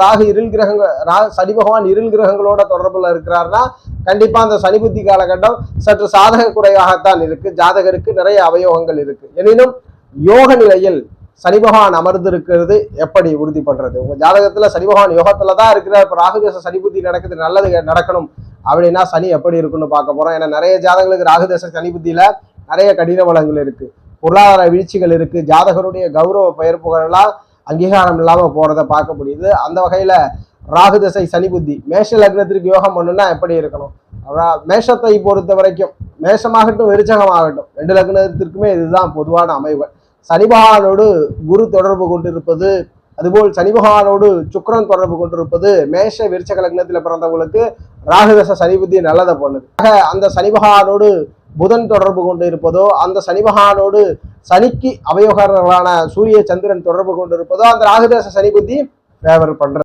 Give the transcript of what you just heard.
ராகு இருள் கிரகங்கள் சனி பகவான் இருள் கிரகங்களோட தொடர்புல இருக்கிறார்னா கண்டிப்பா அந்த சனி புத்தி காலகட்டம் சற்று சாதக குறைவாகத்தான் இருக்கு. ஜாதகருக்கு நிறைய அவயோகங்கள் இருக்கு. எனினும் யோக நிலையில் சனி பகவான் அமர்ந்து இருக்கிறது எப்படி உறுதி பண்றது? உங்க ஜாதகத்துல சனி பகவான் யோகத்துலதான் இருக்கிறார். இப்ப ராகுதேச சனி புத்தி நடக்குது, நல்லது நடக்கணும் அப்படின்னா சனி எப்படி இருக்குன்னு பார்க்க போறோம். ஏன்னா நிறைய ஜாதகங்களுக்கு ராகுதேச சனி புத்தியில நிறைய கடின பலங்கள் இருக்கு, பொருளாதார வீழ்ச்சிகள் இருக்கு, ஜாதகருடைய கௌரவ பெயர் புகழெல்லாம் அங்கீகாரம் இல்லாம போறதை பார்க்க முடியுது. அந்த வகையில ராகு திசை சனி புத்தி மேஷ லக்னத்திற்கு யோகம் பண்ணுன்னா எப்படி இருக்கணும்? மேஷத்தை பொறுத்த வரைக்கும் மேஷமாகட்டும் விருச்சகமாகட்டும் 2 லக்னத்திற்குமே இதுதான் பொதுவான அமைவு. சனி பகவானோடு குரு தொடர்பு கொண்டிருப்பது, அதுபோல் சனி பகவானோடு சுக்கிரன் தொடர்பு கொண்டிருப்பது மேஷ விருச்சக லக்னத்தில் பிறந்தவங்களுக்கு ராகுதச சனி புத்தி நல்லதை பண்ணுது. அந்த சனி பகவானோடு புதன் தொடர்பு கொண்டு இருப்பதோ, அந்த சனி பகவானோடு சனிக்கு அவயோகர்களான சூரிய சந்திரன் தொடர்பு கொண்டு இருப்பதோ அந்த ராகுதேச சனி புத்தி ஃபேவர் பண்றது.